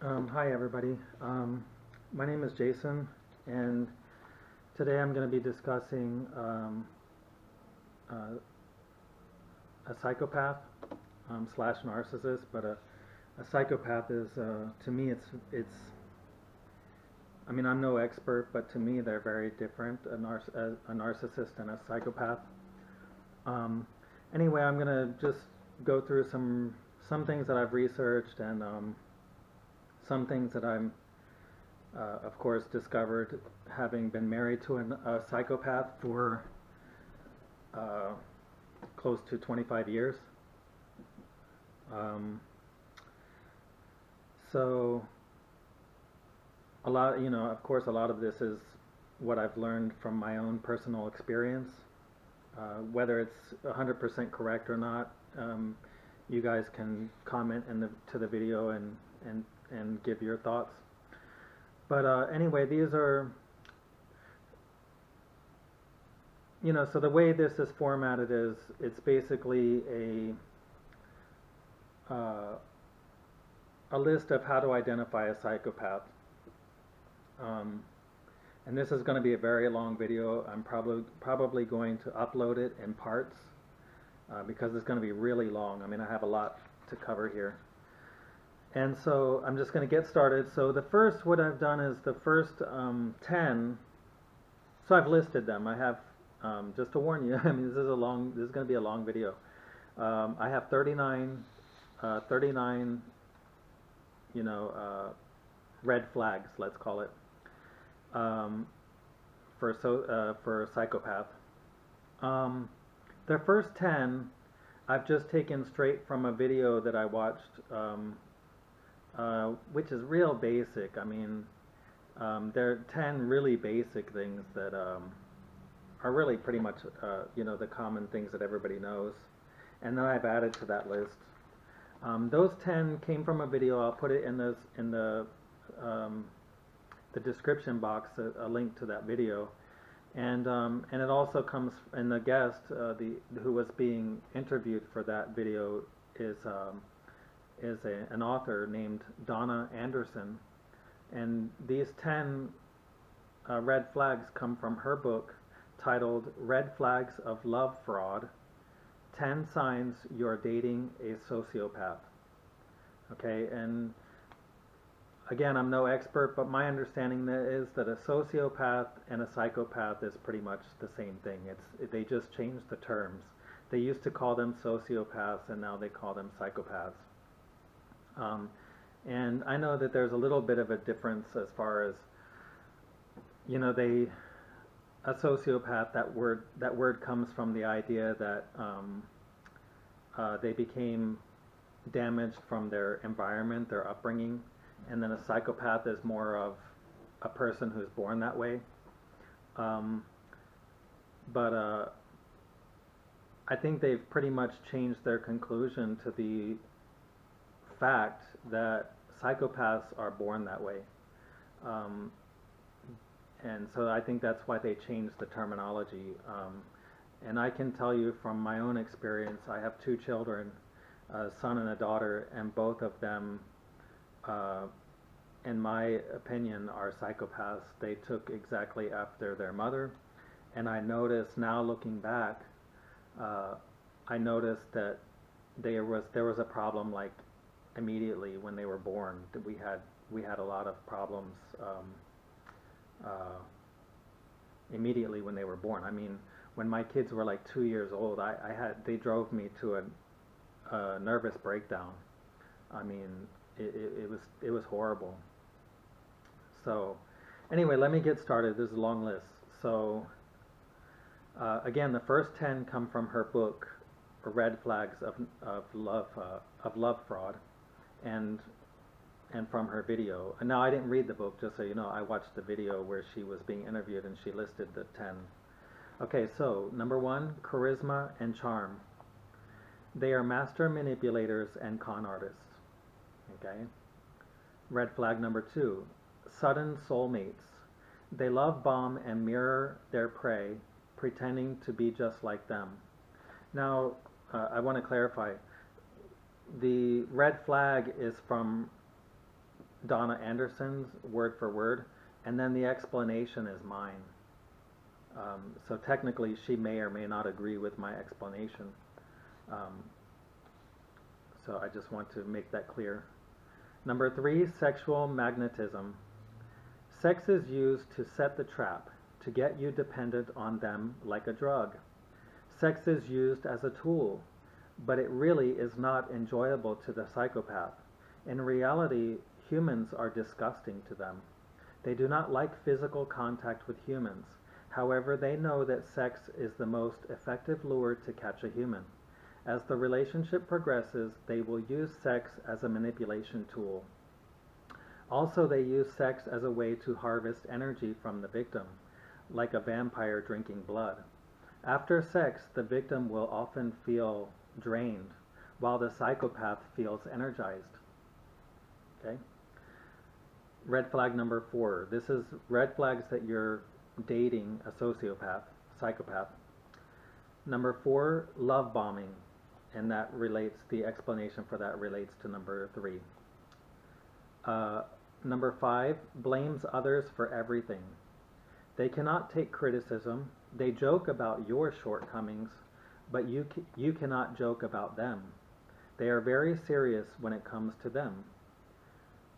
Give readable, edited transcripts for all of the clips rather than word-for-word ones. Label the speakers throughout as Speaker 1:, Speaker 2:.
Speaker 1: Hi everybody. My name is Jason, and today I'm going to be discussing uh, a psychopath slash narcissist. But a psychopath is, to me, it's. I mean, I'm no expert, but to me, they're very different. A narcissist and a psychopath. Um, anyway, I'm going to just go through some things that I've researched and some things that I'm of course, discovered having been married to a psychopath for uh, close to 25 years. Um, so, of course, a lot of this is what I've learned from my own personal experience. Whether it's 100% correct or not, you guys can comment to the video and give your thoughts. But anyway, these are, so the way this is formatted is it's basically a list of how to identify a psychopath. And this is going to be a very long video. I'm probably going to upload it in parts because it's going to be really long. I mean, I have a lot to cover here. And so I'm just going to get started. So what I've done is the first 10. So I've listed them. I have, just to warn you, I mean, this is going to be a long video. I have 39, red flags, let's call it, for psychopath. The first 10, I've just taken straight from a video that I watched, which is real basic. I mean, there are 10 really basic things that are really pretty much, the common things that everybody knows. And then I've added to that list. Those 10 came from a video. I'll put it in the description box, a link to that video. And it also comes, and the guest, who was being interviewed for that video is an author named Donna Anderson, and these 10 red flags come from her book titled "Red Flags of Love Fraud: 10 Signs You're Dating a Sociopath." Okay, and again, I'm no expert, but my understanding is that a sociopath and a psychopath is pretty much the same thing. They just changed the terms. They used to call them sociopaths, and now they call them psychopaths. And I know that there's a little bit of a difference as far as, a sociopath, that word comes from the idea that they became damaged from their environment, their upbringing, and then a psychopath is more of a person who's born that way. But I think they've pretty much changed their conclusion to the fact that psychopaths are born that way. And so I think that's why they changed the terminology. And I can tell you from my own experience, I have 2 children, a son and a daughter, and both of them, in my opinion, are psychopaths. They took exactly after their mother. And I noticed now, looking back, I noticed that there was a problem, like, immediately when they were born. We had a lot of problems immediately when they were born. I mean, when my kids were like 2 years old, they drove me to a nervous breakdown. I mean, it was horrible. So anyway, let me get started. There's a long list. So again, the first 10 come from her book, Red Flags of Love Fraud, and from her video. And now, I didn't read the book, just so you know. I watched the video where she was being interviewed and she listed the 10. Okay, so number 1, charisma and charm. They are master manipulators and con artists. Okay. Red flag number 2, sudden soulmates. They love bomb and mirror their prey, pretending to be just like them. Now, I want to clarify. The red flag is from Donna Anderson's word for word, and then the explanation is mine. So technically, she may or may not agree with my explanation. So I just want to make that clear. Number 3, sexual magnetism. Sex is used to set the trap, to get you dependent on them like a drug. Sex is used as a tool, but it really is not enjoyable to the psychopath. In reality, humans are disgusting to them. They do not like physical contact with humans. However, they know that sex is the most effective lure to catch a human. As the relationship progresses, they will use sex as a manipulation tool. Also, they use sex as a way to harvest energy from the victim, like a vampire drinking blood. After sex, the victim will often feel drained, while the psychopath feels energized. Okay? Red flag number 4. This is red flags that you're dating a sociopath, psychopath. Number 4, love bombing. And that relates, the explanation for that relates to number 3. Number 5, blames others for everything. They cannot take criticism. They joke about your shortcomings, but you cannot joke about them. They are very serious when it comes to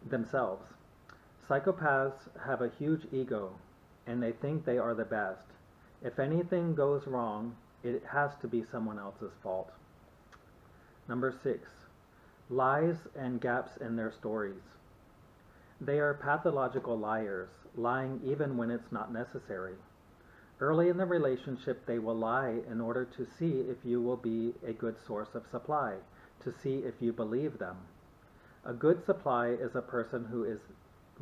Speaker 1: themselves. Psychopaths have a huge ego, and they think they are the best. If anything goes wrong, it has to be someone else's fault. Number 6, lies and gaps in their stories. They are pathological liars, lying even when it's not necessary. Early in the relationship, they will lie in order to see if you will be a good source of supply, to see if you believe them. A good supply is a person who is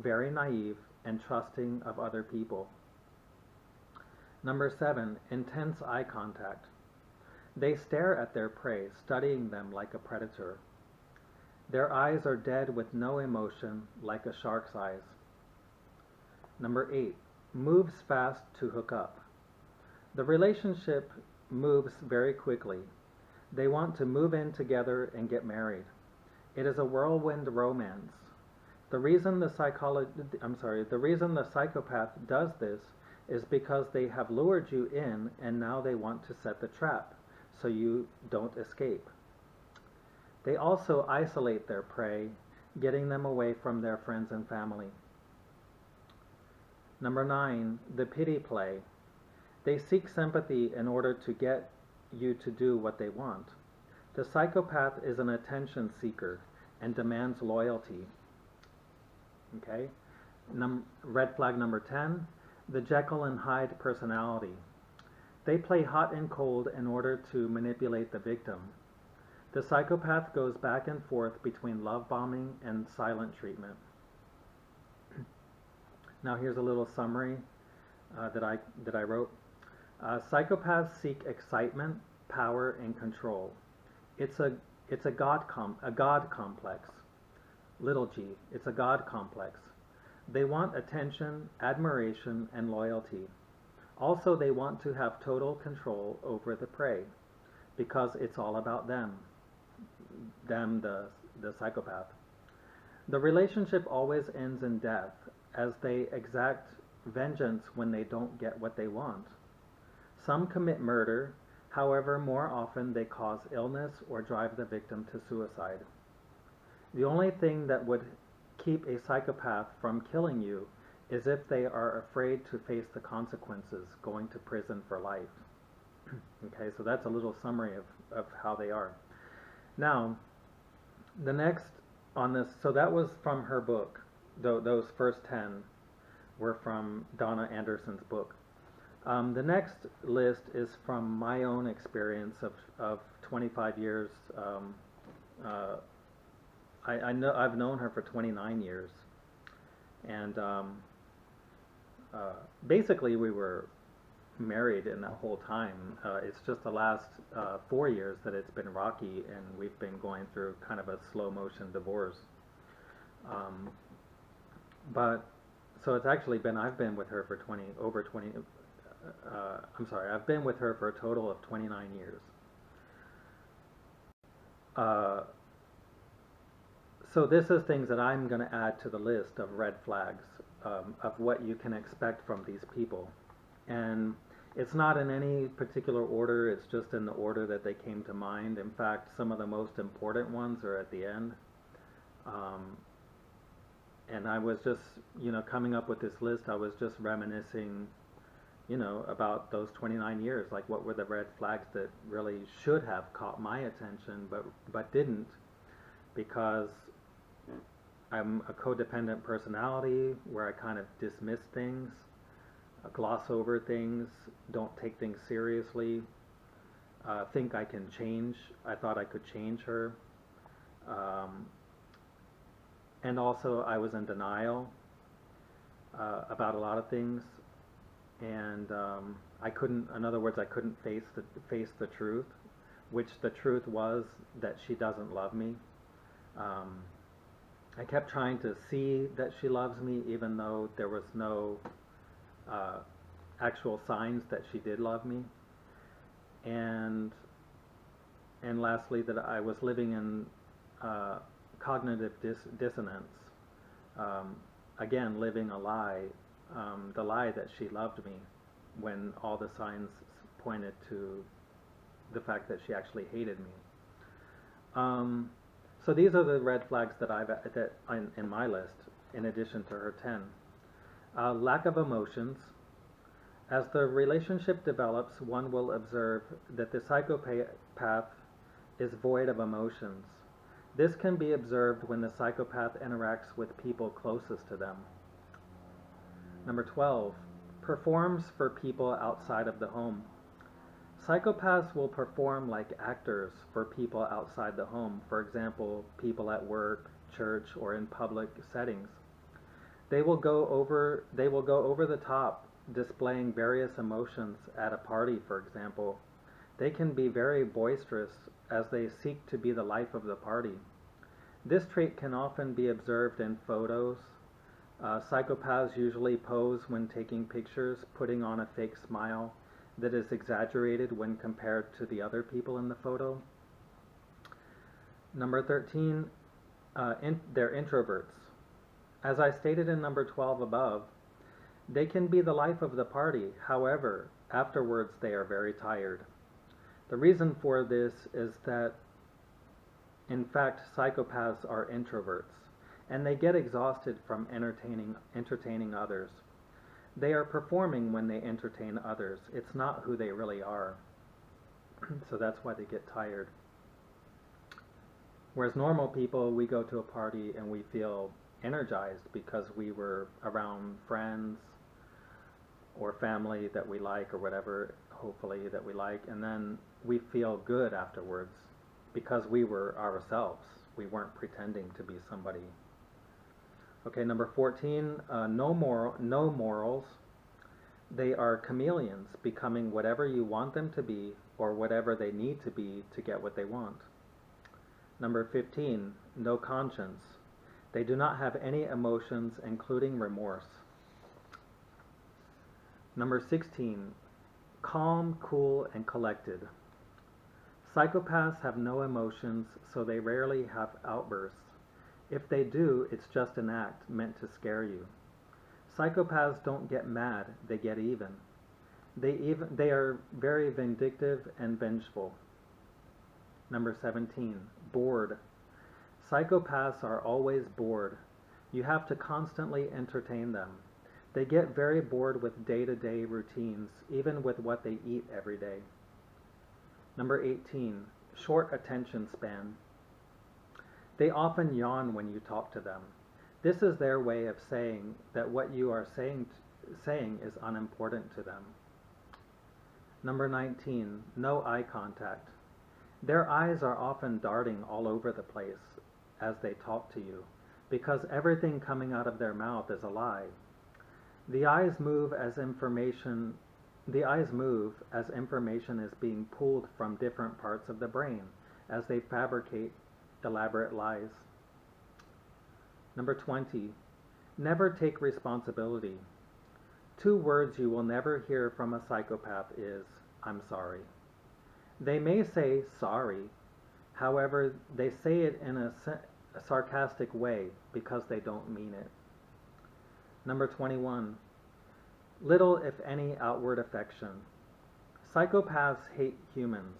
Speaker 1: very naive and trusting of other people. Number 7, intense eye contact. They stare at their prey, studying them like a predator. Their eyes are dead with no emotion, like a shark's eyes. Number 8, moves fast to hook up. The relationship moves very quickly. They want to move in together and get married. It is a whirlwind romance. The reason the psychopath does this is because they have lured you in and now they want to set the trap so you don't escape. They also isolate their prey, getting them away from their friends and family. Number 9, the pity play. They seek sympathy in order to get you to do what they want. The psychopath is an attention seeker and demands loyalty. Okay? Red flag number 10, the Jekyll and Hyde personality. They play hot and cold in order to manipulate the victim. The psychopath goes back and forth between love bombing and silent treatment. Now here's a little summary that I wrote. Psychopaths seek excitement, power, and control. It's a god complex. Little g. It's a god complex. They want attention, admiration, and loyalty. Also, they want to have total control over the prey because it's all about them, the psychopath. The relationship always ends in death, as they exact vengeance when they don't get what they want. Some commit murder, however, more often they cause illness or drive the victim to suicide. The only thing that would keep a psychopath from killing you is if they are afraid to face the consequences, going to prison for life. Okay, so that's a little summary of how they are. Now, the next on this, so that was from her book. Those first 10 were from Donna Anderson's book. The next list is from my own experience of 25 years. I've known her for 29 years, and basically we were married in that whole time. It's just the last 4 years that it's been rocky, and we've been going through kind of a slow motion divorce. But so it's actually been, I've been with her for I've been with her for a total of 29 years. So this is things that I'm going to add to the list of red flags, of what you can expect from these people. And it's not in any particular order, it's just in the order that they came to mind. In fact, some of the most important ones are at the end. Um, and I was just, coming up with this list, I was just reminiscing, about those 29 years. Like, what were the red flags that really should have caught my attention, but didn't, because I'm a codependent personality where I kind of dismiss things, gloss over things, don't take things seriously, think I can change. I thought I could change her. And also I was in denial about a lot of things. And I couldn't, in other words, I couldn't face the truth, which the truth was that she doesn't love me. I kept trying to see that she loves me, even though there was no actual signs that she did love me. And lastly, that I was living in cognitive dissonance. Again, living a lie, the lie that she loved me, when all the signs pointed to the fact that she actually hated me. So these are the red flags that in my list, in addition to her 10. Lack of emotions. As the relationship develops, one will observe that the psychopath is void of emotions. This can be observed when the psychopath interacts with people closest to them. Number 12, performs for people outside of the home. Psychopaths will perform like actors for people outside the home, for example, people at work, church, or in public settings. They will go over the top, displaying various emotions at a party, for example. They can be very boisterous as they seek to be the life of the party. This trait can often be observed in photos. Psychopaths usually pose when taking pictures, putting on a fake smile that is exaggerated when compared to the other people in the photo. Number 13, they're introverts. As I stated in number 12 above, they can be the life of the party. However, afterwards they are very tired. The reason for this is that, in fact, psychopaths are introverts, and they get exhausted from entertaining others. They are performing when they entertain others. It's not who they really are. So that's why they get tired. Whereas normal people, we go to a party and we feel energized because we were around friends or family that we like, or whatever, hopefully, that we like, and then we feel good afterwards because we were ourselves. We weren't pretending to be somebody. Okay, number 14, no morals. They are chameleons, becoming whatever you want them to be or whatever they need to be to get what they want. Number 15, no conscience. They do not have any emotions, including remorse. Number 16, calm, cool, and collected. Psychopaths have no emotions, so they rarely have outbursts. If they do, it's just an act meant to scare you. Psychopaths don't get mad, they get even. They are very vindictive and vengeful. Number 17, bored. Psychopaths are always bored. You have to constantly entertain them. They get very bored with day-to-day routines, even with what they eat every day. Number 18, short attention span. They often yawn when you talk to them. This is their way of saying that what you are saying is unimportant to them. Number 19, no eye contact. Their eyes are often darting all over the place as they talk to you, because everything coming out of their mouth is a lie. The eyes move as information is being pulled from different parts of the brain as they fabricate elaborate lies. Number 20, never take responsibility. 2 words you will never hear from a psychopath is, I'm sorry. They may say sorry, however, they say it in sarcastic way because they don't mean it. Number 21, little if any outward affection. Psychopaths hate humans.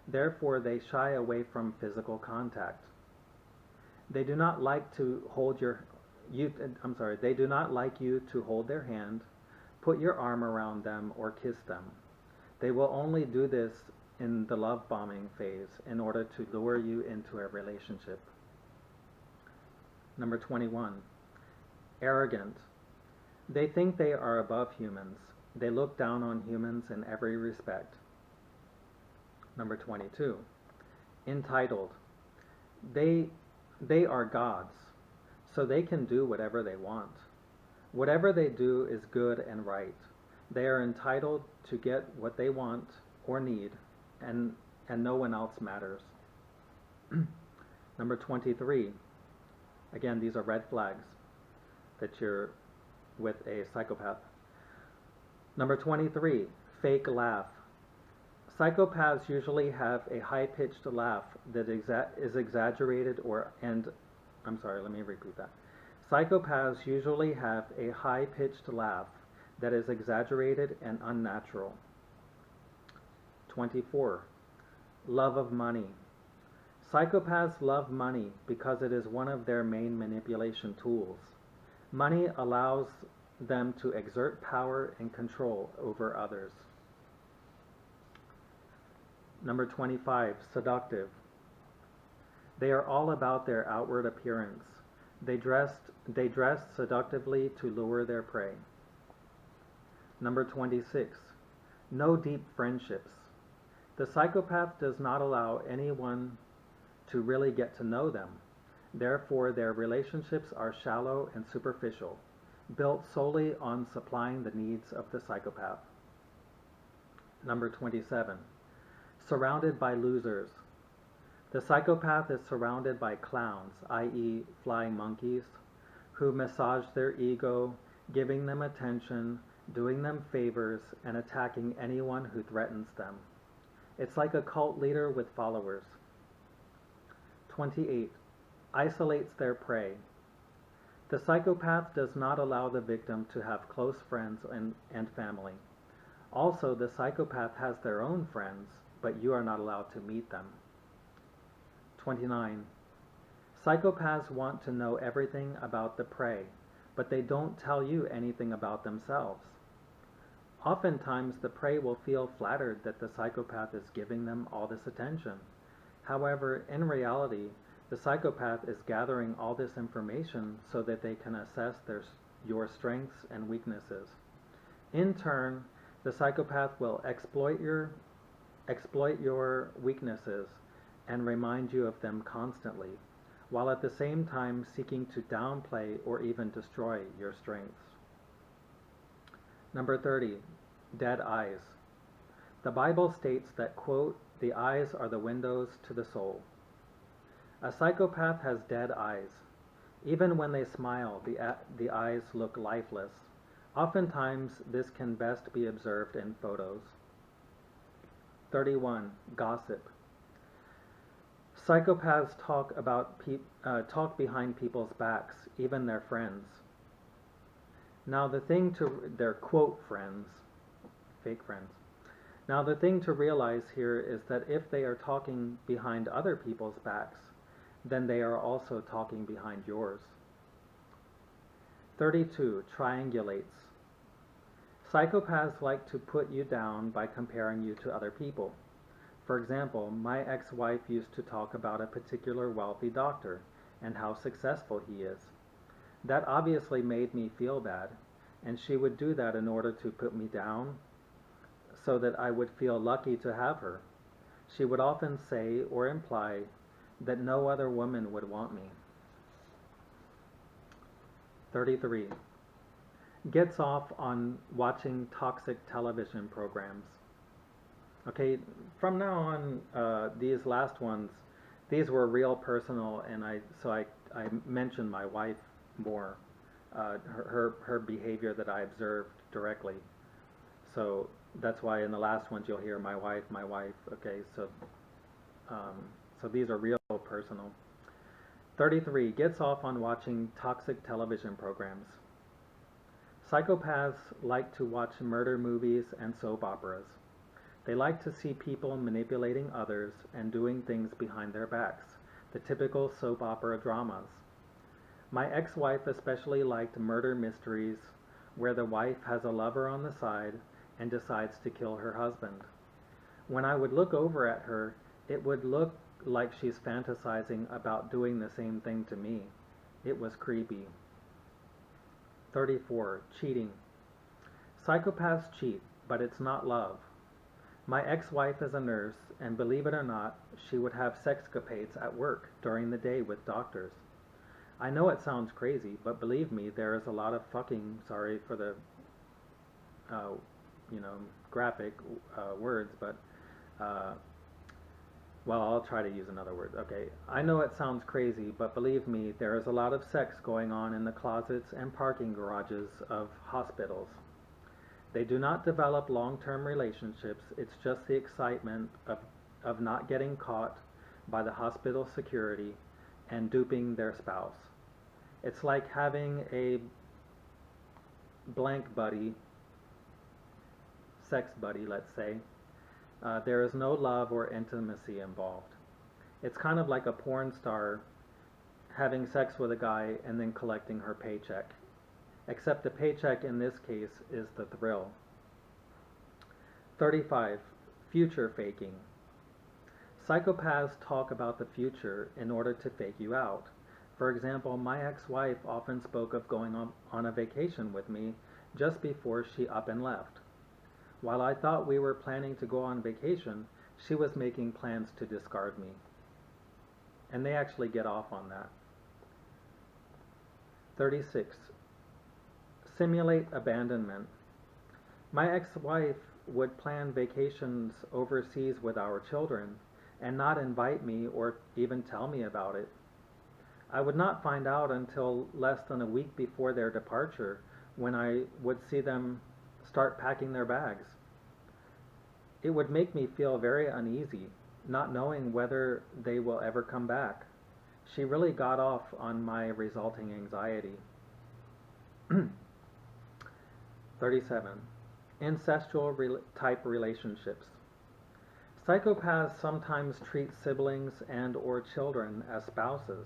Speaker 1: Therefore, they shy away from physical contact. They do not like to hold they do not like you to hold their hand, put your arm around them, or kiss them. They will only do this in the love bombing phase in order to lure you into a relationship. Number 21, arrogant. They think they are above humans. They look down on humans in every respect. Number 22, entitled. They are gods, so they can do whatever they want. Whatever they do is good and right. They are entitled to get what they want or need, and no one else matters. Number 23, again, these are red flags that you're with a psychopath. Number 23, fake laugh. Psychopaths usually have a high-pitched laugh that is exaggerated let me repeat that. Psychopaths usually have a high-pitched laugh that is exaggerated and unnatural. 24, love of money. Psychopaths love money because it is one of their main manipulation tools. Money allows them to exert power and control over others. Number 25, seductive. They are all about their outward appearance. They dress seductively to lure their prey. Number 26, no deep friendships. The psychopath does not allow anyone to really get to know them. Therefore, their relationships are shallow and superficial, built solely on supplying the needs of the psychopath. Number 27, surrounded by losers. The psychopath is surrounded by clowns, i.e. flying monkeys, who massage their ego, giving them attention, doing them favors, and attacking anyone who threatens them. It's like a cult leader with followers. 28, isolates their prey. The psychopath does not allow the victim to have close friends and family. Also, the psychopath has their own friends, but you are not allowed to meet them. 29. Psychopaths want to know everything about the prey, but they don't tell you anything about themselves. Oftentimes, the prey will feel flattered that the psychopath is giving them all this attention. However, in reality, the psychopath is gathering all this information so that they can assess your strengths and weaknesses. In turn, the psychopath will exploit your weaknesses and remind you of them constantly, while at the same time seeking to downplay or even destroy your strengths. Number 30, dead eyes. The Bible states that, quote, the eyes are the windows to the soul. A psychopath has dead eyes. Even when they smile, the eyes look lifeless. Oftentimes, this can best be observed in photos. 31. Gossip. Psychopaths talk behind people's backs, even their friends. Now their quote friends, fake friends. Now the thing to realize here is that if they are talking behind other people's backs, then they are also talking behind yours. 32. Triangulates. Psychopaths like to put you down by comparing you to other people. For example, my ex-wife used to talk about a particular wealthy doctor and how successful he is. That obviously made me feel bad, and she would do that in order to put me down so that I would feel lucky to have her. She would often say or imply that no other woman would want me. 33. Gets off on watching toxic television programs. Okay, from now on, these last ones, these were real personal, and I mentioned my wife more, her behavior that I observed directly. So that's why in the last ones you'll hear my wife. Okay, so these are real personal. 33. Gets off on watching toxic television programs. Psychopaths like to watch murder movies and soap operas. They like to see people manipulating others and doing things behind their backs, the typical soap opera dramas. My ex-wife especially liked murder mysteries where the wife has a lover on the side and decides to kill her husband. When I would look over at her, it would look like she's fantasizing about doing the same thing to me. It was creepy. 34. Cheating. Psychopaths cheat, but it's not love. My ex-wife is a nurse, and believe it or not, she would have sexcapades at work during the day with doctors. I know it sounds crazy, but believe me, there is a lot of fucking, sorry for the, graphic words, but, well, I'll try to use another word. Okay, I know it sounds crazy, but believe me, there is a lot of sex going on in the closets and parking garages of hospitals. They do not develop long-term relationships. It's just the excitement of not getting caught by the hospital security and duping their spouse. It's like having a blank buddy, sex buddy, let's say. There is no love or intimacy involved. It's kind of like a porn star having sex with a guy and then collecting her paycheck. Except the paycheck in this case is the thrill. 35. Future faking. Psychopaths talk about the future in order to fake you out. For example, my ex-wife often spoke of going on a vacation with me just before she up and left. While I thought we were planning to go on vacation, she was making plans to discard me. And they actually get off on that. 36. Simulate abandonment. My ex-wife would plan vacations overseas with our children and not invite me or even tell me about it. I would not find out until less than a week before their departure, when I would see them start packing their bags. It would make me feel very uneasy, not knowing whether they will ever come back. She really got off on my resulting anxiety. 37. Incestual type relationships. Psychopaths sometimes treat siblings and or children as spouses.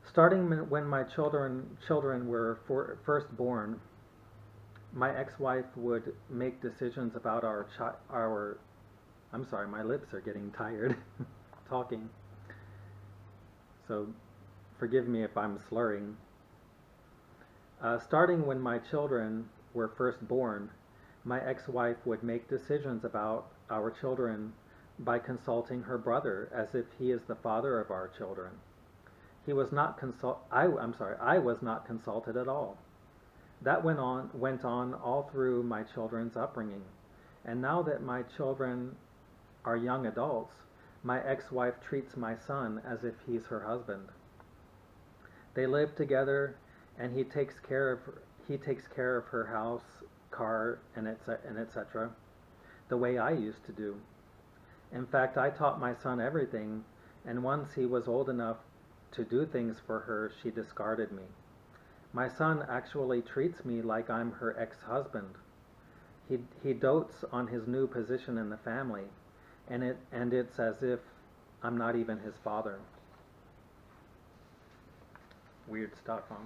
Speaker 1: Starting when my children were first born, my ex-wife would make decisions about I'm sorry, my lips are getting tired talking. So forgive me if I'm slurring. Starting when my children were first born, my ex-wife would make decisions about our children by consulting her brother as if he is the father of our children. I was not consulted at all. That went on all through my children's upbringing. And now that my children are young adults, my ex-wife treats my son as if he's her husband. They live together, and he takes care of her house, car, and etc. the way I used to do. In fact, I taught my son everything, and once he was old enough to do things for her, she discarded me. My son actually treats me like I'm her ex-husband. He dotes on his new position in the family, and it's as if I'm not even his father. Weird stuff, huh?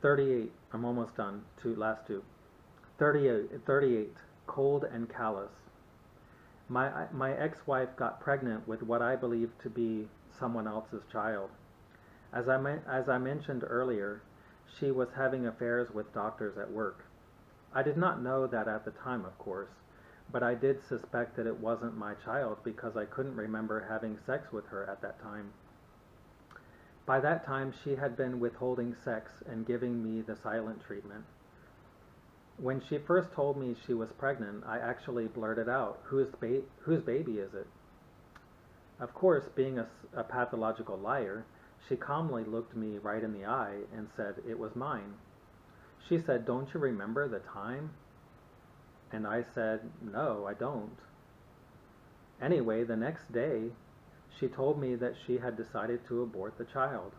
Speaker 1: 38. I'm almost done. Last two. 38. Cold and callous. My ex-wife got pregnant with what I believe to be someone else's child. As I mentioned earlier, she was having affairs with doctors at work. I did not know that at the time, of course, but I did suspect that it wasn't my child because I couldn't remember having sex with her at that time. By that time, she had been withholding sex and giving me the silent treatment. When she first told me she was pregnant, I actually blurted out, whose baby is it? Of course, being a pathological liar, she calmly looked me right in the eye and said it was mine. She said, "Don't you remember the time?" And I said, "No, I don't." Anyway, the next day, she told me that she had decided to abort the child.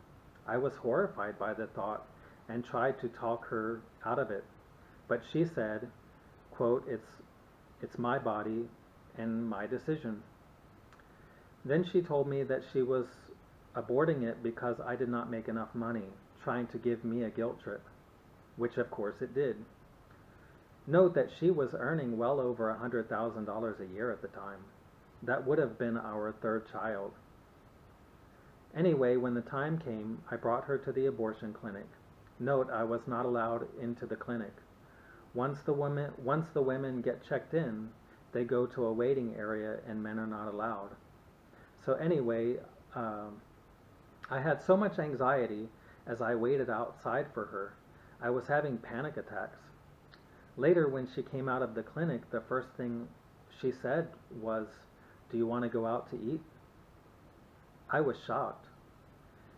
Speaker 1: I was horrified by the thought and tried to talk her out of it. But she said, quote, it's my body and my decision. Then she told me that she was aborting it because I did not make enough money, trying to give me a guilt trip, which of course it did. Note that she was earning well over $100,000 a year at the time. That would have been our third child. Anyway, when the time came, I brought her to the abortion clinic. Note, I was not allowed into the clinic. Once the women get checked in, they go to a waiting area and men are not allowed. So anyway, I had so much anxiety as I waited outside for her. I was having panic attacks. Later, when she came out of the clinic, the first thing she said was, "Do you want to go out to eat?" I was shocked.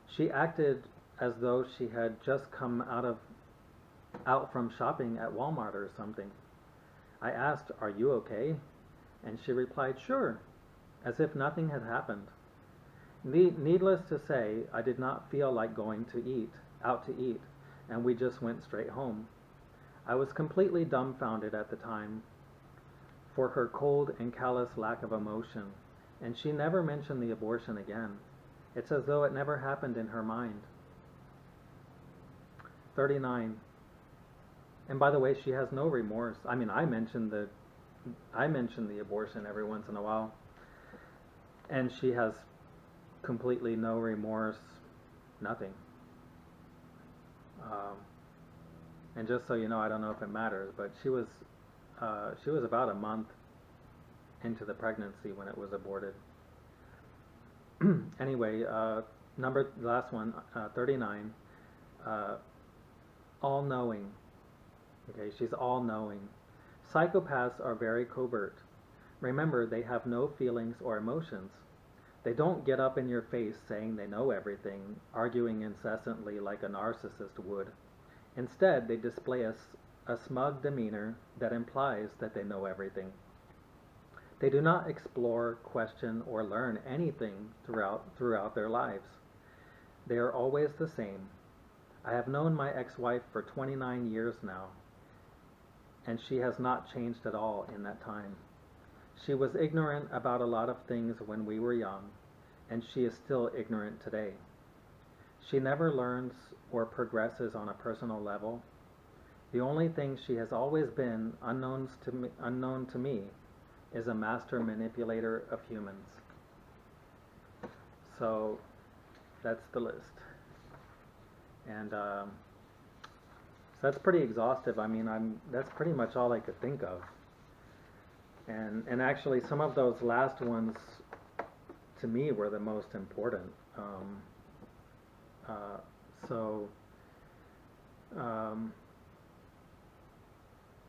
Speaker 1: She acted as though she had just come out from shopping at Walmart or something. I asked, "Are you okay?" And she replied, "Sure," as if nothing had happened. Needless to say, I did not feel like going out to eat, and we just went straight home. I was completely dumbfounded at the time for her cold and callous lack of emotion, and she never mentioned the abortion again. It's as though it never happened in her mind. 39. And by the way, she has no remorse. I mean, I mention the abortion every once in a while, and she has completely no remorse, nothing. And just so you know, I don't know if it matters, but she was about a month into the pregnancy when it was aborted. Anyway, last one, 39. All-knowing. Okay, she's all-knowing. Psychopaths are very covert. Remember, they have no feelings or emotions. They don't get up in your face saying they know everything, arguing incessantly like a narcissist would. Instead, they display a smug demeanor that implies that they know everything. They do not explore, question, or learn anything throughout their lives. They are always the same. I have known my ex-wife for 29 years now, and she has not changed at all in that time. She was ignorant about a lot of things when we were young, and she is still ignorant today. She never learns or progresses on a personal level. The only thing she has always been, unknown to me, is a master manipulator of humans. So that's the list. And so that's pretty exhaustive. I mean, that's pretty much all I could think of. And actually, some of those last ones, to me, were the most important.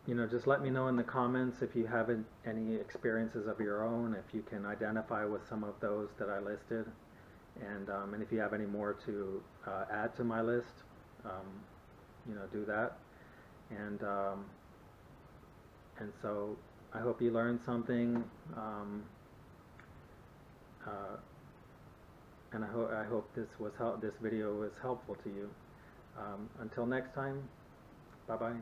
Speaker 1: You know, just let me know in the comments if you have any experiences of your own, if you can identify with some of those that I listed, and if you have any more to add to my list, you know, do that. And so I hope you learned something, and I hope this video was helpful to you. Until next time, bye bye.